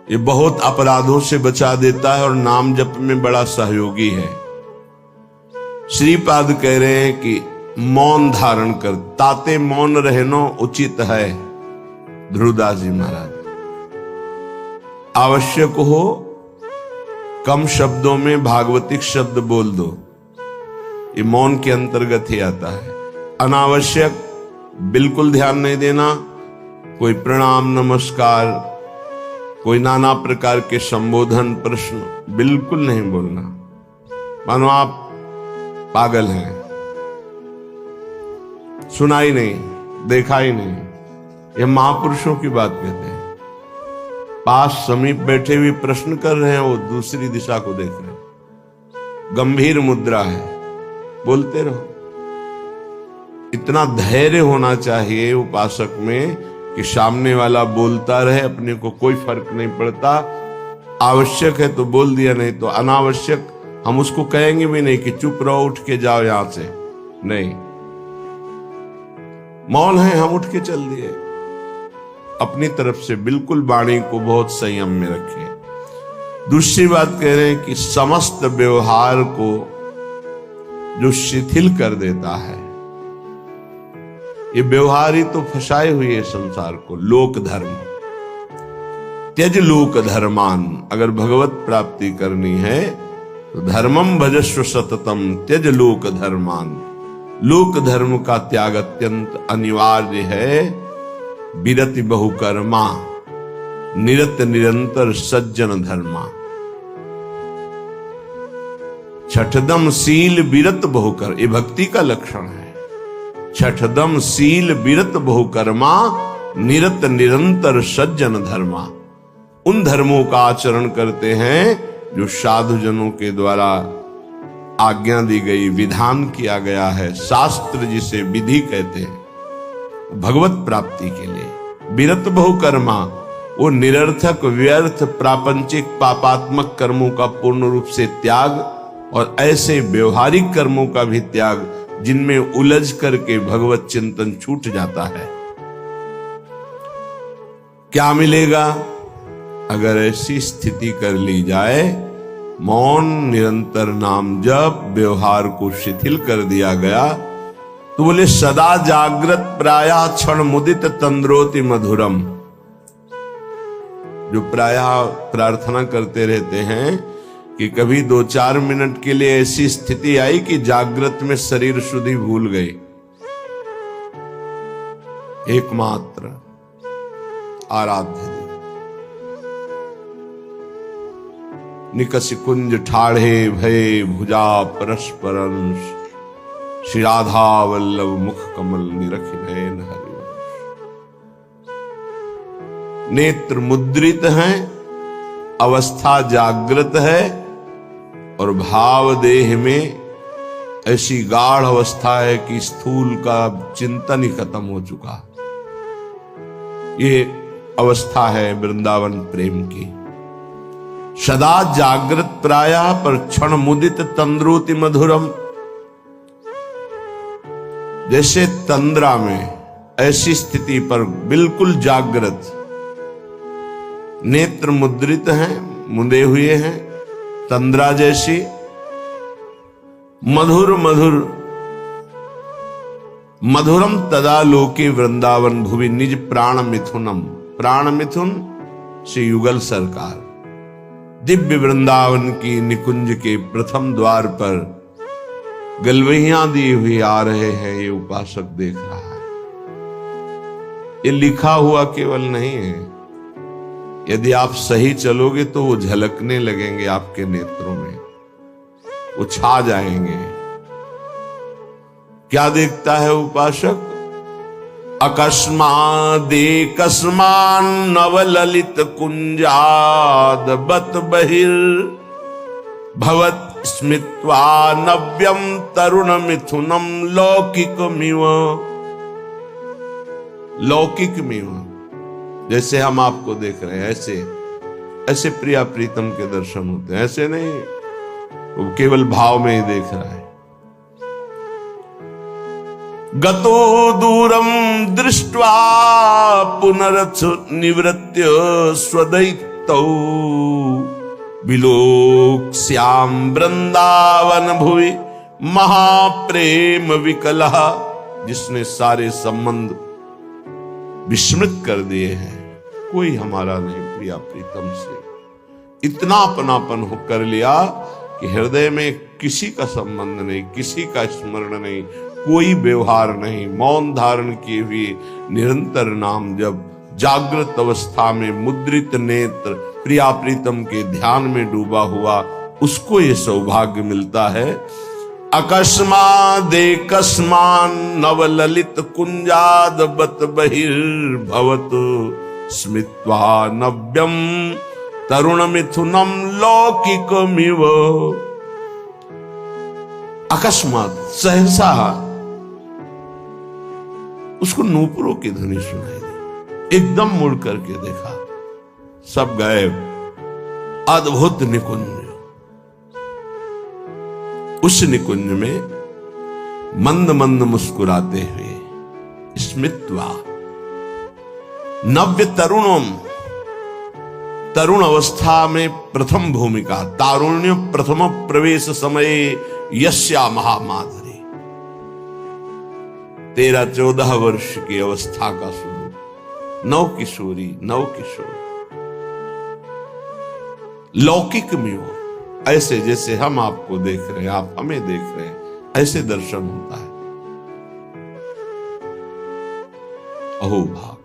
ये बहुत अपराधों से बचा देता है और नाम जप में बड़ा सहयोगी है। श्रीपाद कह रहे हैं कि मौन धारण कर, ताते मौन रहनो उचित है। ध्रुवदास जी महाराज, आवश्यक हो कम शब्दों में भागवतिक शब्द बोल दो, ये मौन के अंतर्गत ही आता है। अनावश्यक बिल्कुल ध्यान नहीं देना, कोई प्रणाम नमस्कार, कोई नाना प्रकार के संबोधन प्रश्न बिल्कुल नहीं बोलना, मानो आप पागल हैं, सुना ही नहीं, देखा ही नहीं। ये महापुरुषों की बात कहते हैं। पास समीप बैठे हुए प्रश्न कर रहे हैं, वो दूसरी दिशा को देख रहे हैं, गंभीर मुद्रा है, बोलते रहो। इतना धैर्य होना चाहिए उपासक में कि सामने वाला बोलता रहे, अपने को कोई फर्क नहीं पड़ता। आवश्यक है तो बोल दिया, नहीं तो अनावश्यक हम उसको कहेंगे भी नहीं कि चुप रहो, उठ के जाओ यहां से, नहीं। मौन है, हम उठ के चल दिए। अपनी तरफ से बिल्कुल वाणी को बहुत संयम में रखिए। दूसरी बात कह रहे हैं कि समस्त व्यवहार को जो शिथिल कर देता है, ये व्यवहार ही तो फंसाए हुए है संसार को। लोक धर्म, त्यज लोक धर्मान, अगर भगवत प्राप्ति करनी है तो धर्मम भजस्व सततम त्यज लोक धर्मान। लोक धर्म का त्याग अत्यंत अनिवार्य है। विरति बहुकर्मा निरत निरंतर सज्जन धर्मा। छठदम शील विरत बहुकर, ये भक्ति का लक्षण है। छठदम शील विरत बहुकर्मा निरत निरंतर सज्जन धर्मा। उन धर्मों का आचरण करते हैं जो साधु जनों के द्वारा आज्ञा दी गई, विधान किया गया है। शास्त्र जिसे विधि कहते हैं, भगवत प्राप्ति के लिए। विरत बहुकर्मा, वो निरर्थक व्यर्थ प्रापंचिक पापात्मक कर्मों का पूर्ण रूप से त्याग और ऐसे व्यवहारिक कर्मों का भी त्याग जिनमें उलझ करके भगवत चिंतन छूट जाता है। क्या मिलेगा अगर ऐसी स्थिति कर ली जाए? मौन, निरंतर नाम जप, व्यवहार को शिथिल कर दिया गया तो बोले सदा जागृत प्रायः क्षण मुदित तंद्रोति मधुरम। जो प्रायः प्रार्थना करते रहते हैं कि कभी 2-4 मिनट के लिए ऐसी स्थिति आई कि जागृत में शरीर शुद्धि भूल गई। एकमात्र आराध्य निकस कुंज ठाढ़े भय भुजा परस्परंश। श्री राधा वल्लभ मुख कमल निरखि नयन हरिवंश। नेत्र मुद्रित हैं, अवस्था जागृत है और भाव देह में ऐसी गाढ़ अवस्था है कि स्थूल का चिंतन ही खत्म हो चुका। ये अवस्था है वृंदावन प्रेम की। सदा जागृत प्रायः पर क्षण मुदित तंद्रोति मधुरम। जैसे तंद्रा में, ऐसी स्थिति पर बिल्कुल जागृत, नेत्र मुद्रित हैं, मुंदे हुए हैं, तंद्रा जैसी। मधुर मधुर मधुरम तदा लोके वृंदावन भुवि निज प्राण मिथुनम। प्राण मिथुन श्री युगल सरकार दिव्य वृंदावन की निकुंज के प्रथम द्वार पर गलवहियां दी हुई आ रहे हैं। ये उपासक देख रहा है। ये लिखा हुआ केवल नहीं है, यदि आप सही चलोगे तो वो झलकने लगेंगे आपके नेत्रों में, वो छा जाएंगे। क्या देखता है उपासक? अकस्मादेकस्मान नवललित कुंजाद बत बहिर भवत स्मित्वा नव्यम तरुण मिथुनम लौकिकमिव। लौकिकमिव, जैसे हम आपको देख रहे हैं ऐसे ऐसे प्रिया प्रीतम के दर्शन होते हैं। ऐसे नहीं, वो केवल भाव में ही देख रहा है। गतो दूरम दृष्ट्वा पुनरथ निवृत्य तौ विलोक श्याम वृंदावन भुवि महाप्रेम विकलः, जिसने सारे संबंध विस्मृत कर दिए हैं, कोई हमारा नहीं प्रिया प्रीतम से। इतना अपनापन हो कर लिया कि हृदय में किसी का संबंध नहीं, किसी का स्मरण नहीं, कोई व्यवहार नहीं, मौन धारण किए हुए निरंतर नाम जब, जागृत अवस्था में मुद्रित नेत्र प्रिया प्रीतम के ध्यान में डूबा हुआ, उसको ये सौभाग्य मिलता है। अकस्मादेकस्मान नवललित कुंजाद बत बहिर्भवत स्मित्वा नव्यम तरुण मिथुनम लौकिकमिव। अकस्मात सहसा उसको नूपुरों की ध्वनि सुनाई दी, एकदम मुड़ करके देखा, सब गायब। अद्भुत निकुंज, उस निकुंज में मंद मंद मुस्कुराते हुए स्मित्वा नव्य तरुणम, तरुण अवस्था में प्रथम भूमिका, तारुण्य प्रथम प्रवेश समय यस्या महामाधुरी, 13-14 वर्ष की अवस्था का स्वरूप, नव किशोरी, नव किशोर, लौकिक में हो, ऐसे जैसे हम आपको देख रहे हैं, आप हमें देख रहे हैं, ऐसे दर्शन होता है। अहो भाग,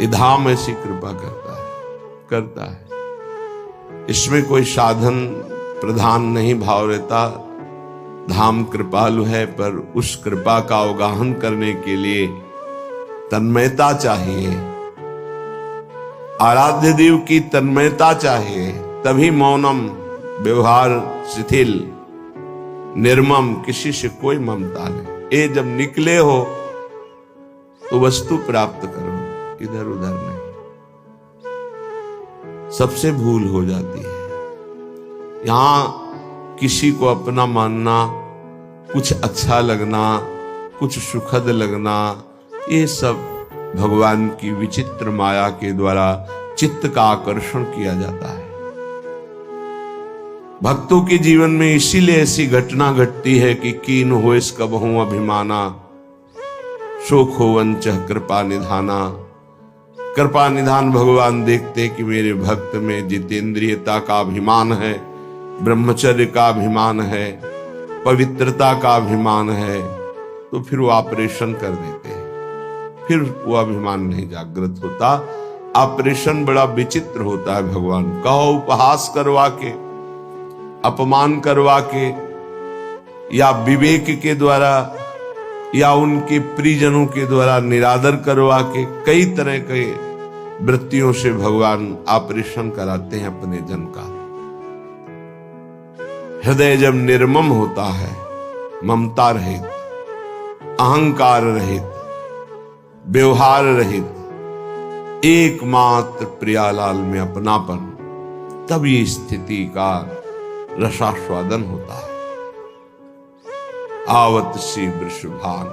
ये धाम ऐसी कृपा करता है। इसमें कोई साधन प्रधान नहीं भाव रहता। धाम कृपालु है, पर उस कृपा का अवगाहन करने के लिए तन्मयता चाहिए, आराध्य देव की तन्मयता चाहिए, तभी मौनम, व्यवहार शिथिल, निर्मम, किसी से कोई ममता नहीं। ये जब निकले हो तो वस्तु प्राप्त करो, इधर उधर नहीं। सबसे भूल हो जाती है। यहां किसी को अपना मानना, कुछ अच्छा लगना, कुछ सुखद लगना, ये सब भगवान की विचित्र माया के द्वारा चित्त का आकर्षण किया जाता है। भक्तों के जीवन में इसीलिए ऐसी घटना घटती है कि कीन हो इस कबहू अभिमाना, शोक हो वंच कृपा निधाना। कृपा निधान भगवान देखते कि मेरे भक्त में जितेंद्रियता का अभिमान है, ब्रह्मचर्य का अभिमान है, पवित्रता का अभिमान है, तो फिर वो ऑपरेशन कर देते हैं, फिर वो अभिमान नहीं जागृत होता। ऑपरेशन बड़ा विचित्र होता है। भगवान कहो उपहास करवा के, अपमान करवा के, या विवेक के द्वारा, या उनके प्रियजनों के द्वारा निरादर करवा के, कई तरह के वृत्तियों से भगवान ऑपरेशन कराते हैं अपने जन का। हृदय जब निर्मम होता है, ममता रहित, अहंकार रहित, व्यवहार रहित, एकमात्र प्रियालाल में अपनापन, तब ये स्थिति का रसास्वादन होता है। आवत सी वृषभान,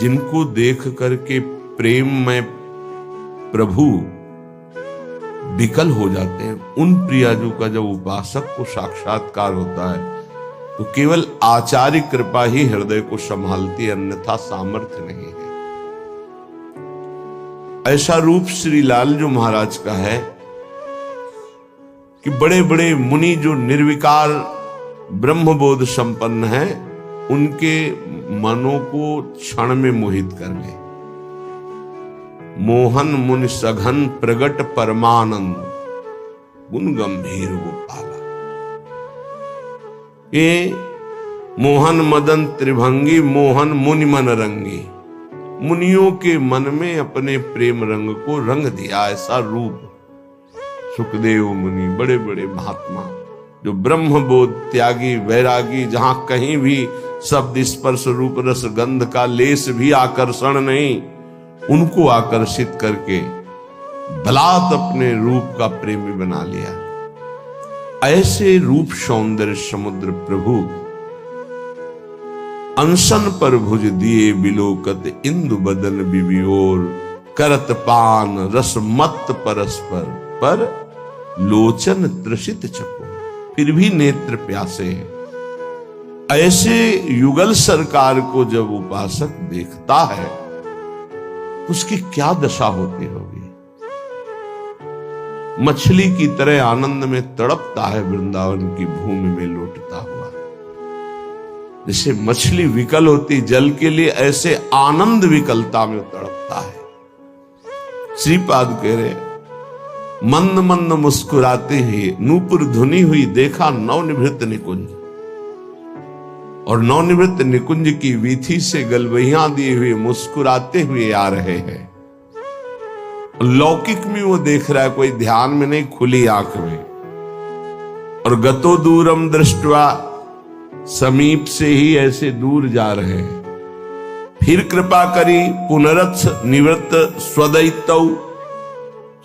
जिनको देख करके प्रेम में प्रभु विकल हो जाते हैं, उन प्रियाजू का जब उपासक को साक्षात्कार होता है तो केवल आचार्य कृपा ही हृदय को संभालती है, अन्यथा सामर्थ्य नहीं है। ऐसा रूप श्री लालजू महाराज का है कि बड़े बड़े मुनि जो निर्विकार ब्रह्मबोध संपन्न हैं, उनके मनों को क्षण में मोहित कर ले। मोहन मुनि सघन प्रगट परमानंद, गुण गंभीर गोपाला। ये मोहन मदन त्रिभंगी, मोहन मुनि मन रंगी, मुनियों के मन में अपने प्रेम रंग को रंग दिया। ऐसा रूप सुखदेव मुनि, बड़े बड़े महात्मा जो ब्रह्मबोध त्यागी वैरागी, जहां कहीं भी शब्द स्पर्श रूप रस गंध का लेस भी आकर्षण नहीं, उनको आकर्षित करके बलात् अपने रूप का प्रेमी बना लिया। ऐसे रूप सौंदर्य समुद्र प्रभु अनशन पर भुज दिए बिलोकत इंदु बदन बिबियोर, करत पान रस मत परस्पर, पर लोचन तृषित चको, फिर भी नेत्र प्यासे हैं। ऐसे युगल सरकार को जब उपासक देखता है उसकी क्या दशा होती होगी। मछली की तरह आनंद में तड़पता है वृंदावन की भूमि में लौटता हुआ। जैसे मछली विकल होती जल के लिए, ऐसे आनंद विकलता में तड़पता है। श्रीपाद कह रहे, मंद मंद मुस्कुराते हुए नूपुर धुनी हुई देखा नवनिवृत्त निकुंज, और नवनिवृत्त निकुंज की वीथी से गलवहियां दिए हुए मुस्कुराते हुए आ रहे हैं। लौकिक में वो देख रहा है, कोई ध्यान में नहीं, खुली आंख में। और गतो दूरम दृष्टवा, समीप से ही ऐसे दूर जा रहे हैं। फिर कृपा करी पुनरथ निवृत्त स्वदैतौ,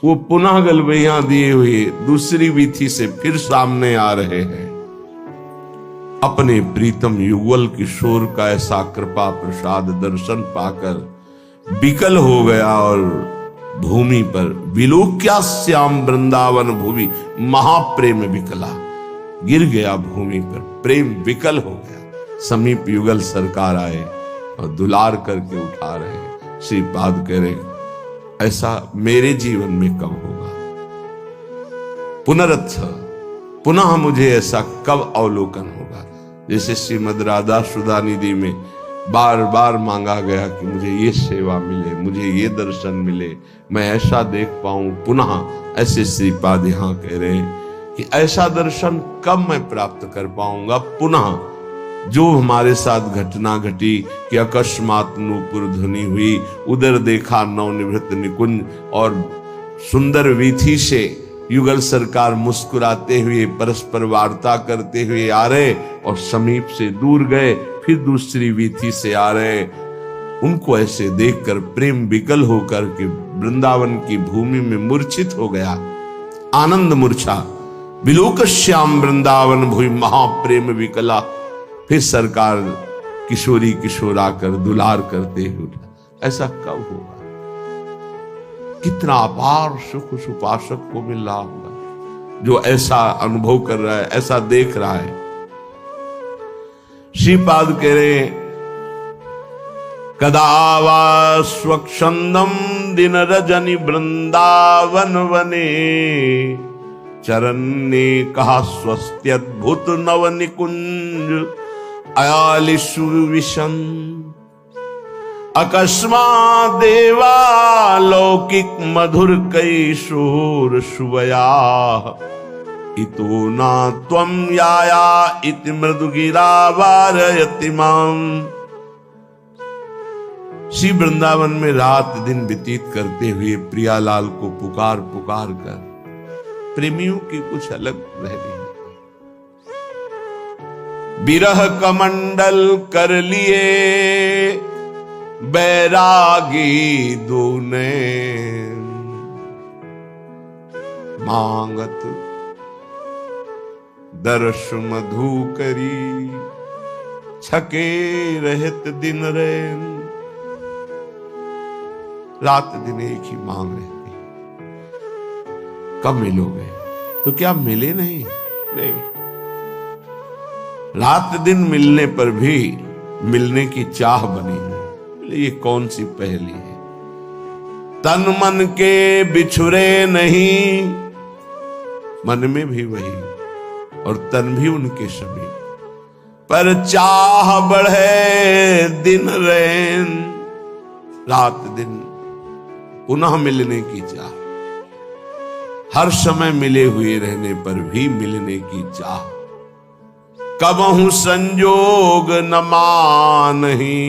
वो पुनः गलवहियां दिए हुए दूसरी वीथी से फिर सामने आ रहे हैं। अपने प्रीतम युगल किशोर का ऐसा कृपा प्रसाद दर्शन पाकर विकल हो गया और भूमि पर विलोक्या श्याम वृंदावन भूमि, महाप्रेम विकला, गिर गया भूमि पर, प्रेम विकल हो गया। समीप युगल सरकार आए और दुलार करके उठा रहे। श्रीपाद कह रहे, ऐसा मेरे जीवन में कब होगा, पुनरथ, पुनः मुझे ऐसा कब अवलोकन होगा। जैसे श्रीमद राधा सुधा निधि में बार बार मांगा गया कि मुझे ये सेवा मिले, मुझे ये दर्शन मिले, मैं ऐसा देख पाऊं पुनः। ऐसे श्रीपाद यहां कह रहे हैं कि ऐसा दर्शन कब मैं प्राप्त कर पाऊंगा पुनः। जो हमारे साथ घटना घटी कि अकस्मात नूपुर ध्वनि हुई, उधर देखा नवनिवृत्त निकुंज, और सुंदर वीथी से युगल सरकार मुस्कुराते हुए परस्पर वार्ता करते हुए आ रहे, और समीप से दूर गए, फिर दूसरी वीथी से आ रहे। उनको ऐसे देखकर प्रेम विकल होकर के वृंदावन की भूमि में मूर्छित हो गया। आनंद मूर्छा, विलोक श्याम वृंदावन भूमि महाप्रेम विकला। फिर सरकार किशोरी किशोर आकर दुलार करते हुए, ऐसा कब होगा। कितना अपार सुख उस उपासक को मिल रहा होगा जो ऐसा अनुभव कर रहा है, ऐसा देख रहा है। श्रीपाद कह रहे, कदा वा स्वच्छंदम दिन रजनी वृंदावन वने, चरन्ने कहा स्वस्त्यद्भुत नव निकुंज अयालिशु विशन। अकस्मात् देवा लौकिक मधुर कैशोर शुभया, इतो ना त्वं याया इति मृदुगिरा वारयति माम। श्री वृंदावन में रात दिन व्यतीत करते हुए प्रियालाल को पुकार पुकार कर प्रेमियों की कुछ अलग रहनी। बिरह कमंडल कर लिए बैरागी दूने, मांगत दर्श मधु करी, छके रहत दिन रैन। रात दिन एक ही मांग रहती, कब मिलोगे। तो क्या मिले नहीं? नहीं। रात दिन मिलने पर भी मिलने की चाह बनी है। ये कौन सी पहेली है। तन मन के बिछुरे नहीं, मन में भी वही और तन भी उनके समीप, पर चाह बढ़े दिन रैन। रात दिन पुनः मिलने की चाह, हर समय मिले हुए रहने पर भी मिलने की चाह। कबहु संजोग न मानही,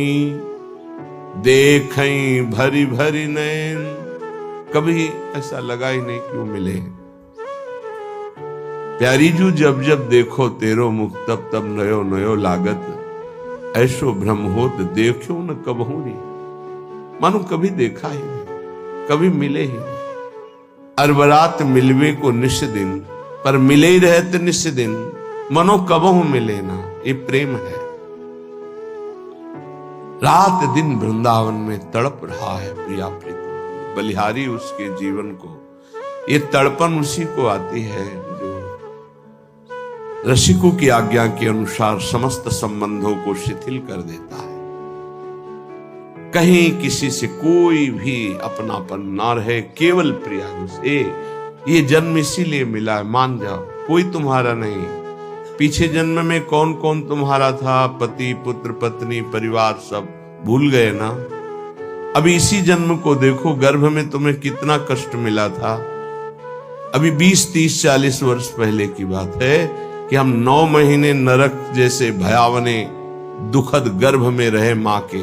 देखें भरी भरी नैन। कभी ऐसा लगा ही नहीं कि वो मिले। प्यारी जू जब जब देखो तेरो मुख, तब तब नयो नयो लागत। ऐसो भ्रम होत देखो न कबहू नहीं। मानो कभी देखा ही नहीं, कभी मिले ही नहीं। अरबरात मिलवे को निश दिन, पर मिले ही रहते निश दिन। मनो कबहू मिले ना, ये प्रेम है। रात दिन वृंदावन में तड़प रहा है प्रिया प्रीतम। बलिहारी उसके जीवन को। ये तड़पन उसी को आती है जो रसिकों की आज्ञा के अनुसार समस्त संबंधों को शिथिल कर देता है। कहीं किसी से कोई भी अपनापन ना रहे, केवल प्रियानुस। ये जन्म इसीलिए मिला है, मान जाओ, कोई तुम्हारा नहीं। पीछे जन्म में कौन कौन तुम्हारा था, पति पुत्र पत्नी परिवार सब भूल गए ना। अभी इसी जन्म को देखो, गर्भ में तुम्हें कितना कष्ट मिला था। अभी 20 30 40 वर्ष पहले की बात है कि हम 9 महीने नरक जैसे भयावने दुखद गर्भ में रहे मां के,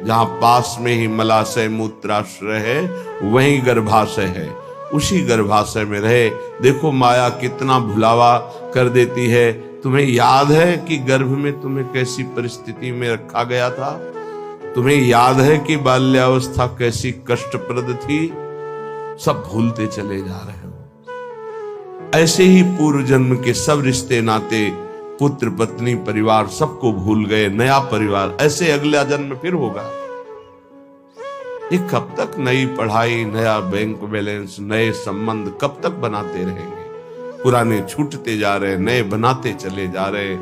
जहां पास में ही मलाशय मूत्राश्रय है, वहीं गर्भाशय है। उसी गर्भाशय में रहे। देखो माया कितना भुलावा कर देती है। तुम्हें याद है कि गर्भ में तुम्हें कैसी परिस्थिति में रखा गया था? तुम्हें याद है कि बाल्यावस्था कैसी कष्टप्रद थी? सब भूलते चले जा रहे हो। ऐसे ही पूर्व जन्म के सब रिश्ते नाते, पुत्र पत्नी परिवार सबको भूल गए। नया परिवार, ऐसे अगला जन्म फिर होगा। ये कब तक नई पढ़ाई, नया बैंक बैलेंस, नए संबंध कब तक बनाते रहेंगे? पुराने छूटते जा रहे, नए बनाते चले जा रहे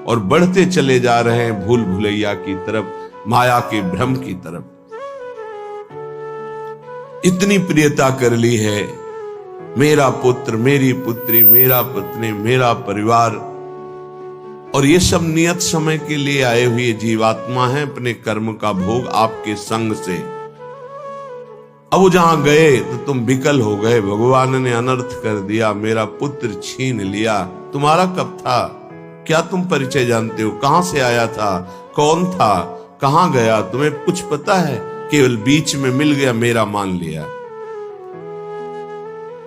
और बढ़ते चले जा रहे हैं भूल भुलैया की तरफ, माया के भ्रम की तरफ। इतनी प्रियता कर ली है, मेरा पुत्र, मेरी पुत्री, मेरा पत्नी, मेरा परिवार, और ये सब नियत समय के लिए आए हुए जीवात्मा हैं, अपने कर्म का भोग आपके संग से। अब वो जहां गए तो तुम विकल हो गए, भगवान ने अनर्थ कर दिया, मेरा पुत्र छीन लिया। तुम्हारा कब था? क्या तुम परिचय जानते हो? कहां से आया था? कौन था? कहां गया? तुम्हें कुछ पता है? केवल बीच में मिल गया, मेरा मान लिया।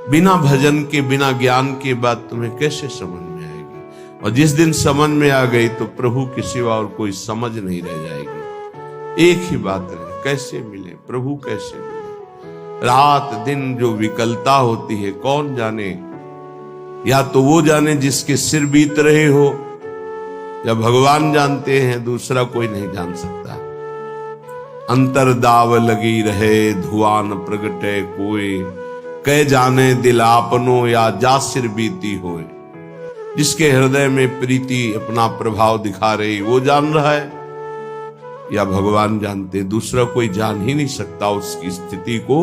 बिना भजन के, बिना ज्ञान के बात तुम्हें कैसे समझ में आएगी? और जिस दिन समझ में आ गई तो प्रभु के सिवा और कोई समझ नहीं रह जाएगी। एक ही बात है, कैसे मिले प्रभु, कैसे मिले? रात दिन जो विकलता होती है, कौन जाने? या तो वो जाने जिसके सिर बीत रहे हो, या भगवान जानते हैं, दूसरा कोई नहीं जान सकता। अंतर दाव लगी रहे, धुआं न प्रगटे कोई, कह जाने दिल आपनो या जा सिर बीती होए। जिसके हृदय में प्रीति अपना प्रभाव दिखा रही, वो जान रहा है या भगवान जानते? दूसरा कोई जान ही नहीं सकता उसकी स्थिति को।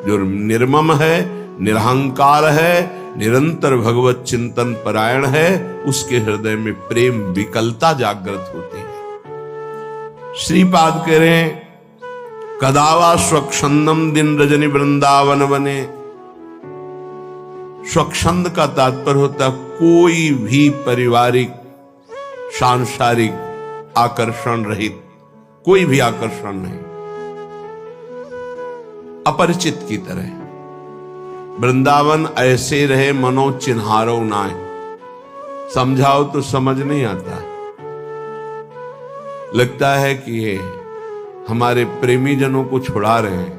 जो निर्मम है, निरहंकार है, निरंतर भगवत चिंतन परायण है, उसके हृदय में प्रेम विकलता जागृत होती है। श्रीपाद कह रहे हैं, कदावा स्वच्छंदम दिन रजनी वृंदावन बने। स्वच्छंद का तात्पर्य होता कोई भी पारिवारिक सांसारिक आकर्षण रहित, कोई भी आकर्षण नहीं, अपरिचित की तरह। वृंदावन ऐसे रहे मनो चिन्हारो नाय। समझाओ तो समझ नहीं आता, लगता है कि ये हमारे प्रेमी जनों को छुड़ा रहे हैं।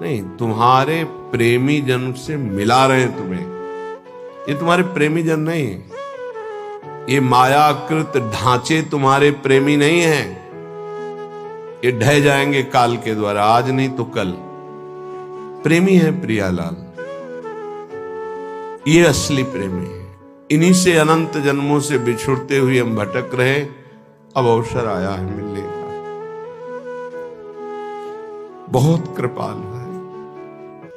नहीं, तुम्हारे प्रेमी जन से मिला रहे हैं तुम्हें। ये तुम्हारे प्रेमी जन नहीं है, ये मायाकृत ढांचे तुम्हारे प्रेमी नहीं हैं। ये ढह जाएंगे काल के द्वारा, आज नहीं तो कल। प्रेमी है प्रियालाल, ये असली प्रेमी है। इन्हीं से अनंत जन्मों से बिछुड़ते हुए हम भटक रहे, अब अवसर आया है मिलने का। बहुत कृपाल है,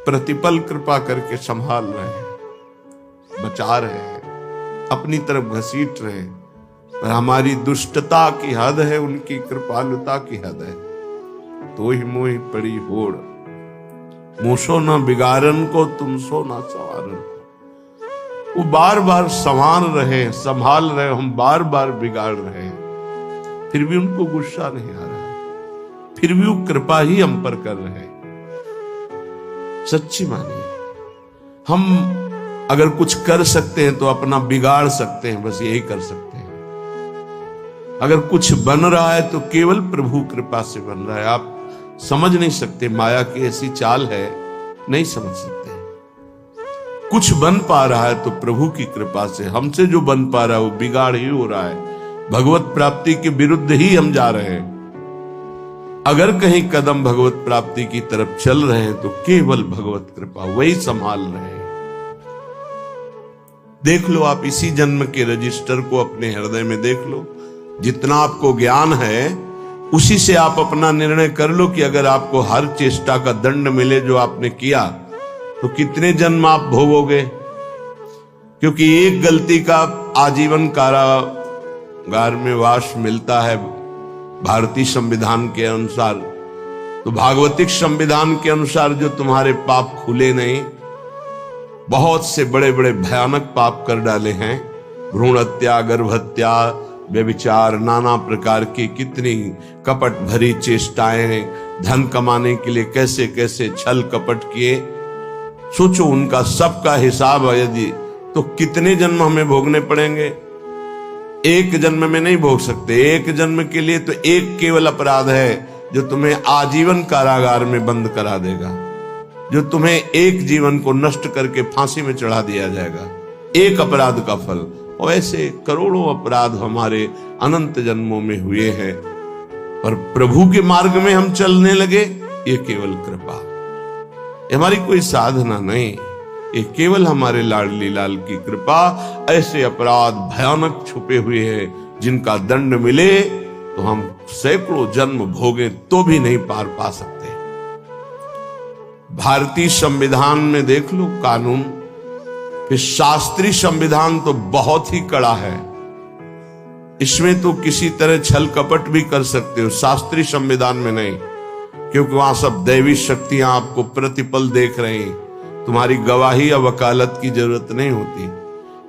प्रतिपल कृपा करके संभाल रहे हैं, बचा रहे हैं, अपनी तरफ घसीट रहे हैं। पर हमारी दुष्टता की हद है, उनकी कृपालुता की हद है। तो ही मोही पड़ी होड़, मूसो न बिगाड़न को, तुम सो न सवारन को। वो बार बार संभाल रहे, संभाल रहे, हम बार बार बिगाड़ रहे हैं, फिर भी उनको गुस्सा नहीं आ रहा है, फिर भी वो कृपा ही हम पर कर रहे हैं। सच्ची मानिए, हम अगर कुछ कर सकते हैं तो अपना बिगाड़ सकते हैं, बस यही कर सकते हैं। अगर कुछ बन रहा है तो केवल प्रभु कृपा से बन रहा है। आप समझ नहीं सकते, माया की ऐसी चाल है, नहीं समझ सकते। कुछ बन पा रहा है तो प्रभु की कृपा से। हमसे जो बन पा रहा है वो बिगाड़ ही हो रहा है, भगवत प्राप्ति के विरुद्ध ही हम जा रहे हैं। अगर कहीं कदम भगवत प्राप्ति की तरफ चल रहे हैं तो केवल भगवत कृपा वही संभाल रहे हैं। देख लो आप इसी जन्म के रजिस्टर को अपने हृदय में देख लो, जितना आपको ज्ञान है उसी से आप अपना निर्णय कर लो कि अगर आपको हर चेष्टा का दंड मिले जो आपने किया तो कितने जन्म आप भोगोगे। क्योंकि एक गलती का आजीवन कारागार में वास मिलता है भारतीय संविधान के अनुसार, तो भागवतिक संविधान के अनुसार जो तुम्हारे पाप खुले नहीं, बहुत से बड़े बड़े भयानक पाप कर डाले हैं, भ्रूण हत्या, गर्भ हत्या, व्यभिचार, नाना प्रकार की कितनी कपट भरी चेष्टाएं, धन कमाने के लिए कैसे कैसे छल कपट किए, सोचो उनका सबका हिसाब यदि तो कितने जन्म हमें भोगने पड़ेंगे। एक जन्म में नहीं भोग सकते। एक जन्म के लिए तो एक केवल अपराध है जो तुम्हें आजीवन कारागार में बंद करा देगा, जो तुम्हें एक जीवन को नष्ट करके फांसी में चढ़ा दिया जाएगा, एक अपराध का फल। और ऐसे करोड़ों अपराध हमारे अनंत जन्मों में हुए हैं, पर प्रभु के मार्ग में हम चलने लगे, ये केवल कृपा, ये हमारी कोई साधना नहीं, ये केवल हमारे लाडली लाल की कृपा। ऐसे अपराध भयानक छुपे हुए हैं जिनका दंड मिले तो हम सैकड़ों जन्म भोगे तो भी नहीं पार पा सकते। भारतीय संविधान में देख लो कानून, फिर शास्त्रीय संविधान तो बहुत ही कड़ा है, इसमें तो किसी तरह छल कपट भी कर सकते हो, शास्त्रीय संविधान में नहीं, क्योंकि वहां सब दैवी शक्तियां आपको प्रतिपल देख रही हैं, तुम्हारी गवाही या वकालत की जरूरत नहीं होती,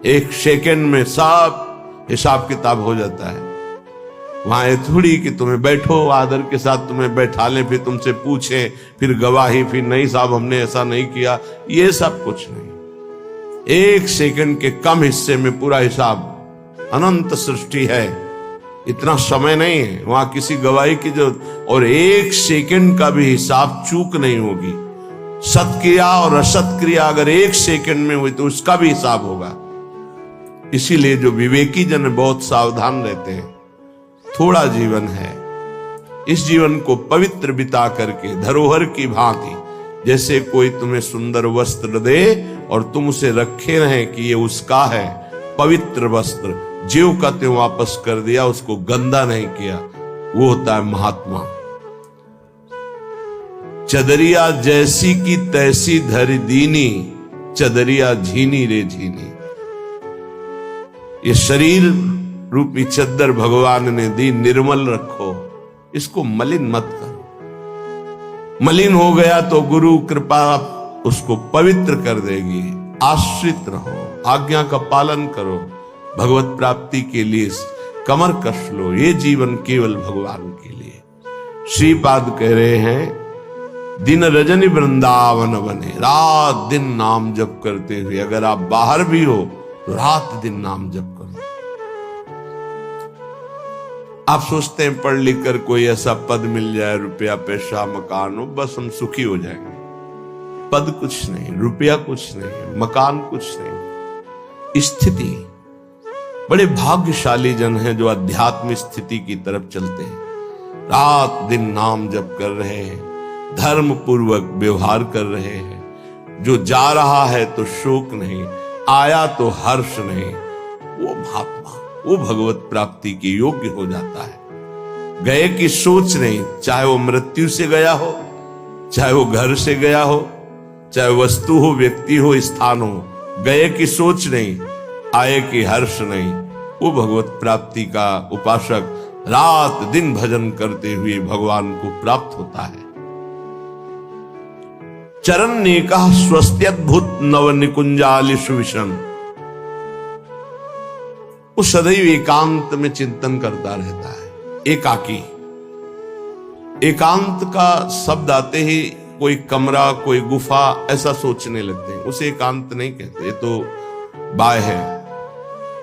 एक सेकंड में सब हिसाब किताब हो जाता है। वहां ये थोड़ी कि तुम्हें बैठो आदर के साथ तुम्हें बैठा लें, फिर तुमसे पूछें, फिर गवाही, फिर नहीं साहब हमने ऐसा नहीं किया, ये सब कुछ नहीं। एक सेकंड के कम हिस्से में पूरा हिसाब, अनंत सृष्टि है, इतना समय नहीं है वहां किसी गवाही की जरूरत, और एक सेकंड का भी हिसाब चूक नहीं होगी। सत्क्रिया और असत क्रिया अगर एक सेकंड में हुई तो उसका भी हिसाब होगा। इसीलिए जो विवेकी जन बहुत सावधान रहते हैं, थोड़ा जीवन है, इस जीवन को पवित्र बिता करके धरोहर की भांति, जैसे कोई तुम्हें सुंदर वस्त्र दे और तुम उसे रखे रहें कि ये उसका है, पवित्र वस्त्र, ज्यों का त्यों वापस कर दिया, उसको गंदा नहीं किया, वो होता है महात्मा। चदरिया जैसी की तैसी धरी दीनी, चदरिया झीनी रे झीनी। ये शरीर रूपी चद्दर भगवान ने दी, निर्मल रखो, इसको मलिन मत करो। मलिन हो गया तो गुरु कृपा उसको पवित्र कर देगी। आश्रित रहो, आज्ञा का पालन करो, भगवत प्राप्ति के लिए कमर कस लो, ये जीवन केवल भगवान के लिए। श्रीपाद कह रहे हैं, दिन रजनी वृंदावन बने, रात दिन नाम जप करते हुए, अगर आप बाहर भी हो तो रात दिन नाम जप करो। आप सोचते हैं पढ़ लिख कर कोई ऐसा पद मिल जाए, रुपया पैसा मकान हो, बस हम सुखी हो जाएंगे। पद कुछ नहीं, रुपया कुछ नहीं, मकान कुछ नहीं, स्थिति। बड़े भाग्यशाली जन हैं जो अध्यात्म स्थिति की तरफ चलते हैं, रात दिन नाम जप कर रहे हैं, धर्म पूर्वक व्यवहार कर रहे हैं, जो जा रहा है तो शोक नहीं, आया तो हर्ष नहीं, वो महात्मा, वो भगवत प्राप्ति के योग्य हो जाता है। गए की सोच नहीं, चाहे वो मृत्यु से गया हो, चाहे वो घर से गया हो, चाहे वस्तु हो, व्यक्ति हो, स्थान हो, गए की सोच नहीं, आए की हर्ष नहीं, वो भगवत प्राप्ति का उपासक रात दिन भजन करते हुए भगवान को प्राप्त होता है। चरण नेका स्वस्त्यद्भुत नव निकुंजालिषु विषम, वो सदैव एकांत में चिंतन करता रहता है। एकाकी, एकांत का शब्द आते ही कोई कमरा, कोई गुफा ऐसा सोचने लगते हैं, उसे एकांत नहीं कहते, तो बाय है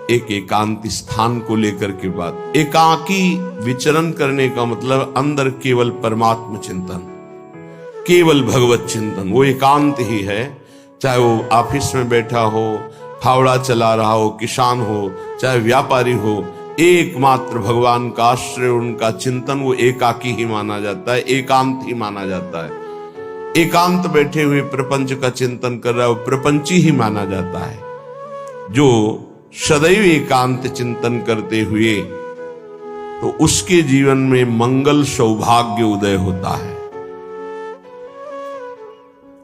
एक एकांत स्थान को लेकर के बात। एकाकी विचरण करने का मतलब अंदर केवल परमात्म चिंतन, केवल भगवत चिंतन, वो एकांत ही है। चाहे वो ऑफिस में बैठा हो, फावड़ा चला रहा हो, किसान हो, चाहे व्यापारी हो, एकमात्र भगवान का आश्रय, उनका चिंतन, वो एकाकी ही माना जाता है, एकांत ही माना जाता है। एकांत बैठे हुए प्रपंच का चिंतन कर रहा है, वो प्रपंची ही माना जाता है। जो सदैव एकांत चिंतन करते हुए, तो उसके जीवन में मंगल सौभाग्य उदय होता है।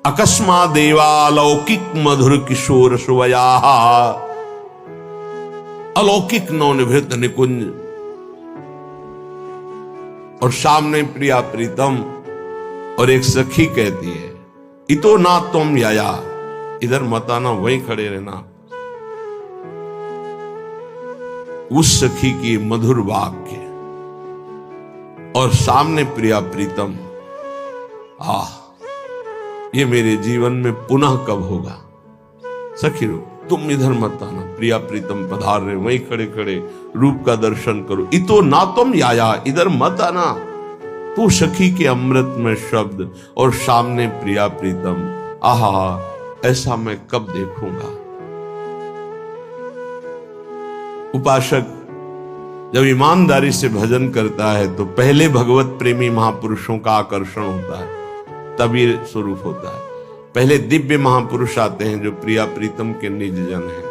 अकस्मा देवालौकिक मधुर किशोर सुवया, अलौकिक नवनिभृत निकुंज, और सामने प्रिया प्रीतम, और एक सखी कहती है, इतो ना तुम याया, इधर मत आना, वहीं खड़े रहना। उस सखी की मधुर वाक्य और सामने प्रिया प्रीतम, ये मेरे जीवन में पुनः कब होगा। सखी रो, तुम इधर मत आना, प्रिया प्रीतम पधार रहे, वहीं खड़े खड़े रूप का दर्शन करो। इतो ना तुम याया, इधर मत आना। तू सखी के अमृत में शब्द और सामने प्रिया प्रीतम, आहा, ऐसा मैं कब देखूंगा। उपासक जब ईमानदारी से भजन करता है तो पहले भगवत प्रेमी महापुरुषों का आकर्षण होता है, तब ये स्वरूप होता है। पहले दिव्य महापुरुष आते हैं जो प्रिया प्रीतम के निज जन हैं।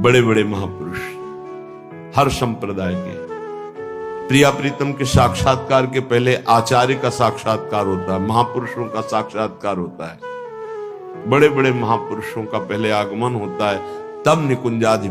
बड़े बड़े महापुरुष हर संप्रदाय के, प्रिया प्रीतम के साक्षात्कार के पहले आचार्य का साक्षात्कार होता है, महापुरुषों का साक्षात्कार होता है। बड़े बड़े महापुरुषों का पहले आगमन होता है, तब निकुंजाधि